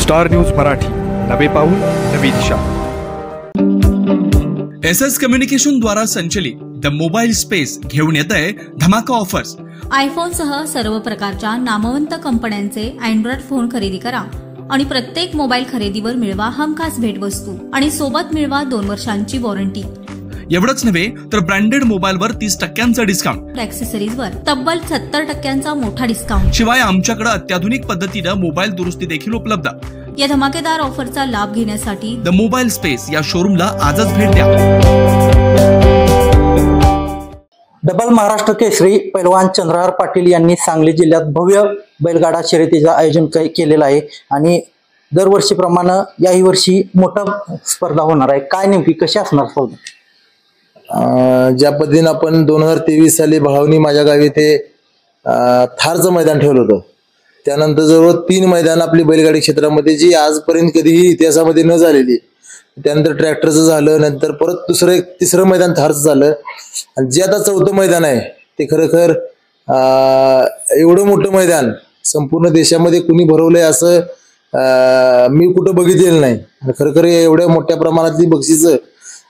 Star news Marathi, नवे पाऊल नवी दिशा। SS कम्युनिकेशन द्वारा संचलित द मोबाईल स्पेस घेऊन येत आहे धमाका ऑफर्स। आयफोन सह सर्व प्रकारच्या नामवंत कंपन्यांचे अँड्रॉइड फोन खरेदी करा आणि प्रत्येक मोबाईल खरेदीवर मिळवा हमखास भेटवस्तू आणि सोबत मिळवा 2 वर्षांची वॉरंटी। एवढंच नव्हे तर ब्रँडेड मोबाईलवर 30% डिस्काउंट, ॲक्सेसरीजवर तब्बल 70% मोठा डिस्काउंट। शिवाय आमच्याकडे अत्याधुनिक पद्धतीने मोबाईल दुरुस्ती देखील उपलब्ध। या धमाकेदार ऑफरचा लाभ घेण्यासाठी द मोबाईल स्पेस या शोरूमला आजच भेट द्या। डबल महाराष्ट्र केसरी पैलवान चंद्रहार पाटील यांनी सांगली जिल्ह्यात भव्य बैलगाडा शर्यतीचं आयोजन केलेलं आहे आणि दरवर्षीप्रमाणे याही वर्षी मोठा स्पर्धा होणार आहे। काय नेमकी कशी असणार स्पर्धा? ज्या पद्धतीने आपण 2023 साली भावनी माझ्या गावी ते थारचं मैदान ठेवलं होतं, त्यानंतर जवळ 3 मैदान आपली बैलगाडी क्षेत्रामध्ये जी आजपर्यंत कधीही इतिहासामध्ये न झालेली, त्यानंतर ट्रॅक्टरचं झालं, नंतर परत तिसरं मैदान थारचं झालं आणि जे आता 4थं मैदान आहे ते खरोखर एवढं मोठं मैदान संपूर्ण देशामध्ये कुणी भरवलंय असं मी कुठं बघितलेलं नाही। आणि खरोखर एवढ्या मोठ्या प्रमाणातली बक्षिसं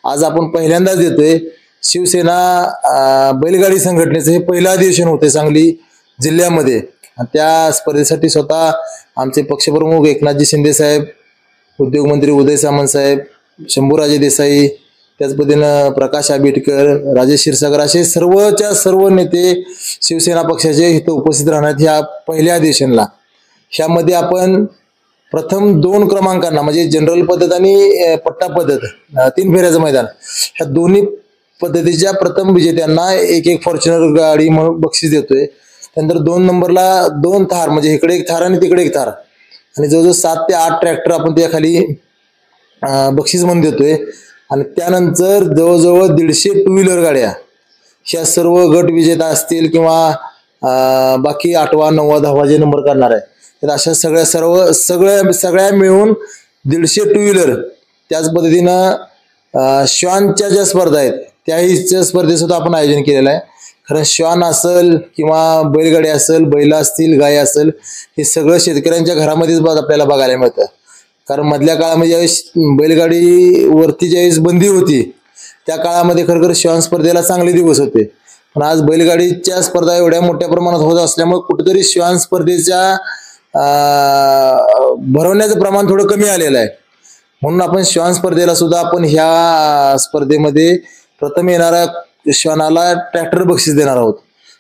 आज आपण पहिल्यांदाच देतोय। शिवसेना बैलगाडी संघटनेचं हे पहिलं अधिवेशन होते सांगली जिल्ह्यामध्ये। त्या स्पर्धेसाठी स्वतः आमचे पक्षप्रमुख एकनाथजी शिंदे साहेब, उद्योगमंत्री उदय सामंत साहेब, शंभूराजे देसाई, त्याच पद्धतीनं प्रकाश आंबेडकर, राजेश क्षीरसागर असे सर्वच्या सर्व नेते शिवसेना पक्षाचे इथं उपस्थित राहणार ह्या पहिल्या अधिवेशनला। ह्यामध्ये आपण प्रथम 2 क्रमांकांना म्हणजे जनरल पद्धत आणि पट्टा पद्धत 3 फेऱ्याचं मैदान, ह्या दोन्ही पद्धतीच्या प्रथम विजेत्यांना एक फॉर्च्युनर गाडी म्हणून बक्षीस देतोय। त्यानंतर 2 नंबरला 2 थार म्हणजे इकडे एक थार आणि तिकडे एक थार आणि जवळजवळ 7 ते 8 ट्रॅक्टर आपण त्याखाली बक्षीस म्हणून देतोय। आणि त्यानंतर जवळजवळ 150 टू व्हीलर गाड्या ह्या सर्व गट विजेता असतील किंवा बाकी 8वा 9वा 10वा जे नंबर करणार आहे, तर अशा सगळ्या मिळून 150 टू व्हीलर। त्याच पद्धतीनं श्वानच्या ज्या स्पर्धा आहेत त्याही स्पर्धेसुद्धा आपण आयोजन केलेलं आहे। कारण श्वान असेल किंवा बैलगाडी असेल, बैल असतील, गाय असेल, हे सगळं शेतकऱ्यांच्या घरामध्येच आपल्याला बघायला मिळतं। कारण मधल्या काळामध्ये ज्यावेळेस बैलगाडीवरती ज्यावेळेस बंदी होती त्या काळामध्ये खरोखर श्वान स्पर्धेला चांगले दिवस होते, पण आज बैलगाडीच्या स्पर्धा एवढ्या मोठ्या प्रमाणात होत असल्यामुळे कुठेतरी श्वान स्पर्धेच्या भरवण्याचं प्रमाण थोडं कमी आलेलं आहे। म्हणून आपण श्वान स्पर्धेला सुद्धा आपण ह्या स्पर्धेमध्ये प्रथम येणाऱ्या श्वानाला ट्रॅक्टर बक्षीस देणार आहोत।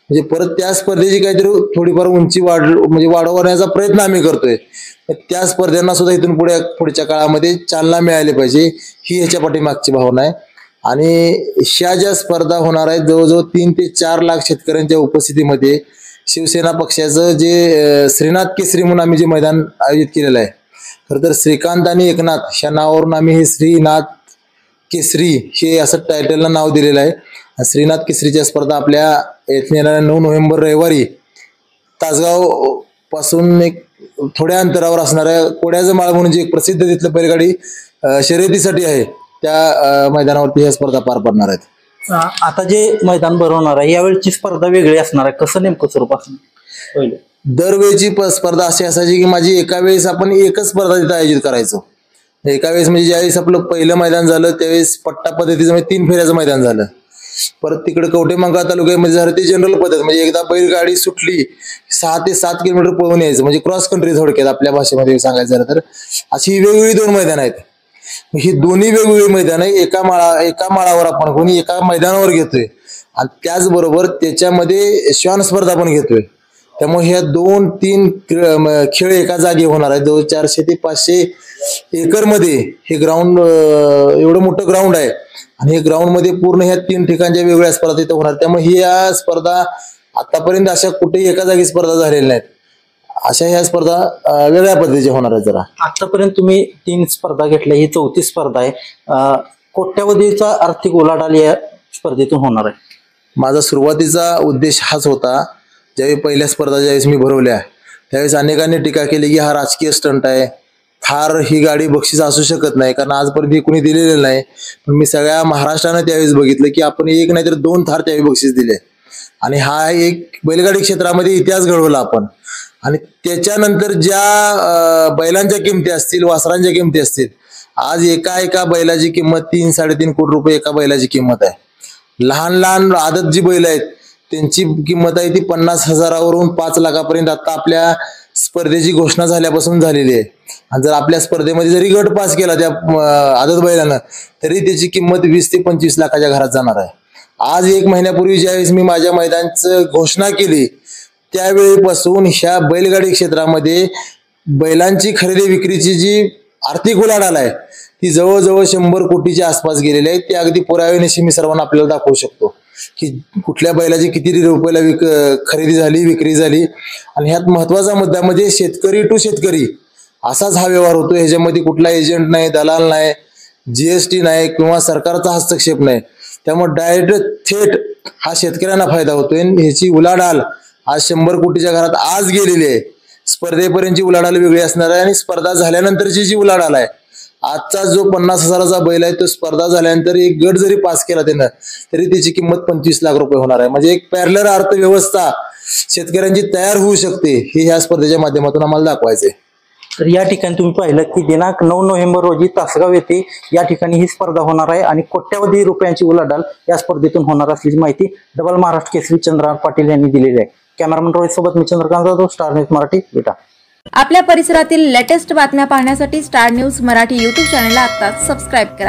म्हणजे परत त्या स्पर्धेची काहीतरी थोडीफार उंची वाढवण्याचा प्रयत्न आम्ही करतोय। त्या स्पर्धेंना सुद्धा इथून पुढच्या काळामध्ये चालना मिळाली पाहिजे ही ह्याच्या पाठीमागची भावना आहे। आणि ह्या ज्या स्पर्धा होणार आहेत जवळजवळ 3 ते 4 लाख शेतकऱ्यांच्या उपस्थितीमध्ये शिवसेना पक्षाचं जे श्रीनाथ केसरी म्हणून आम्ही जे मैदान आयोजित केलेलं आहे, खरं तर श्रीकांत आणि एकनाथ ह्या नावावरून आम्ही हे श्रीनाथ केसरी हे असं टायटलला नाव दिलेलं आहे। श्रीनाथ केसरीच्या स्पर्धा आपल्या येणाऱ्या 9 नोव्हेंबर रविवारी तासगाव पासून एक थोड्या अंतरावर असणाऱ्या कोड्याचं माळ म्हणून जे एक प्रसिद्ध तिथलं बैलगाडी शर्यतीसाठी आहे त्या मैदानावरती ह्या स्पर्धा पार पडणार आहेत। आता जे मैदान भरवणार आहे यावेळची स्पर्धा वेगळी असणार आहे, कसं नेमकं स्वरूप असणार? दरवेळची स्पर्धा अशी असायची की माझी एका वेळेस आपण एकच स्पर्धा तिथं आयोजित करायचो। एका वेळेस म्हणजे ज्यावेळेस आपलं पहिलं मैदान झालं त्यावेळेस पट्टा पद्धतीचं म्हणजे 3 फेऱ्याचं मैदान झालं, परत तिकडे कवठेमहांकाळ तालुक्यामध्ये झालं ते जनरल पद्धत म्हणजे एकदा बैलगाडी सुटली 6 ते 7 किलोमीटर पळून यायचं म्हणजे क्रॉस कंट्री थोडक्यात आपल्या भाषेमध्ये सांगायचं झालं तर अशी वेगवेगळी 2 मैदान आहेत। ही दोन्ही वेगवेगळी मैदान आहे, एका माळावर आपण कोणी एका मैदानावर घेतोय आणि त्याचबरोबर त्याच्यामध्ये श्वान स्पर्धा पण घेतोय। त्यामुळे ह्या 2-3 खेळ एका जागी होणार आहेत। जवळ 400 ते 500 एकर मध्ये हे ग्राउंड एवढं मोठं ग्राउंड आहे आणि हे ग्राउंड मध्ये पूर्ण ह्या 3 ठिकाणच्या वेगळ्या स्पर्धा इथं होणार। त्यामुळे ह्या स्पर्धा आतापर्यंत अशा कुठेही एका जागी स्पर्धा झालेल्या नाहीत, अशा ह्या स्पर्धा वेगळ्या पद्धतीच्या होणार आहेत। जरा आतापर्यंत तुम्ही 3 स्पर्धा घेतल्या, ही 4थी स्पर्धा आहे। कोट्यावधीचा आर्थिक उलाढाल या स्पर्धेतून होणार आहे। माझा सुरुवातीचा उद्देश हाच होता। ज्यावेळी पहिल्या स्पर्धा ज्यावेळेस मी भरवल्या त्यावेळेस अनेकांनी टीका केली की हा राजकीय स्टंट आहे, थार ही गाडी बक्षीस असू शकत नाही कारण आजपर्यंत ही कुणी दिलेलं नाही। पण मी सगळ्या महाराष्ट्रानं त्यावेळेस बघितलं की आपण एक नाही तर 2 थार त्यावेळी बक्षीस दिले आणि हा एक बैलगाडी क्षेत्रामध्ये इतिहास घडवला आपण। आणि त्याच्यानंतर ज्या बैलांच्या किमती असतील, वासरांच्या किमती असतील, आज एका बैलाची किंमत 3-3.5 कोटी रुपये एका बैलाची किंमत आहे. लहान लहान आदत जी बैल आहेत त्यांची किंमत आहे ती 50,000वरून 5 लाखापर्यंत आता आपल्या स्पर्धेची घोषणा झाल्यापासून झालेली आहे. आणि जर आपल्या स्पर्धेमध्ये जरी गट पास केला त्या आदत बैलानं तरी त्याची किंमत 20 ते 25 लाखाच्या घरात जाणार आहे. आज 1 महिन्यापूर्वी ज्यावेळेस मी माझ्या मैदानाची घोषणा केली त्यावेळीपासून ह्या बैलगाडी क्षेत्रामध्ये बैलांची खरेदी विक्रीची जी आर्थिक उलाढाल आहे ती जवळजवळ 100 कोटीच्या आसपास गेलेली आहे. ते अगदी पुराव्यानिशी मी सर्वांना आपल्याला दाखवू शकतो की कुठल्या बैलाची किती रुपयाला खरेदी झाली, विक्री झाली. आणि ह्यात महत्वाचा मुद्दा म्हणजे शेतकरी टू शेतकरी असाच हा व्यवहार होतो. ह्याच्यामध्ये कुठला एजंट नाही, दलाल नाही, GST नाही किंवा सरकारचा हस्तक्षेप नाही. त्यामुळे डायरेक्ट थेट हा शेतकऱ्यांना फायदा होतोय. ह्याची उलाढाल आज 100 कोटीच्या घरात आज गेलेली आहे. स्पर्धेपर्यंतची उलाढाल वेगळी असणार आहे आणि स्पर्धा झाल्यानंतरची जी उलाढाल आहे, आजचा जो 50,000चा बैल आहे तो स्पर्धा झाल्यानंतर एक गट जरी पास केला त्यानं तरी त्याची किंमत 25 लाख रुपये होणार आहे. म्हणजे एक पॅरलर अर्थव्यवस्था शेतकऱ्यांची तयार होऊ शकते हे ह्या स्पर्धेच्या माध्यमातून आम्हाला दाखवायचंय. तर या ठिकाणी तुम्ही पाहिलं की दिनांक 9 नोव्हेंबर रोजी तासगाव येथे या ठिकाणी ही स्पर्धा होणार आहे आणि कोट्यावधी रुपयांची उलाढाल या स्पर्धेतून होणार असल्याची माहिती डबल महाराष्ट्र केसरी चंद्रहार पाटील यांनी दिलेली आहे. कॅमेरामन रोहित सोबत मी चंद्रकांत जाधव, स्टार न्यूज मराठी, बेटा. आपल्या परिसरातील लेटेस्ट बातम्या पाहण्यासाठी स्टार न्यूज मराठी YouTube चॅनलला आत्ताच सबस्क्राईब करा.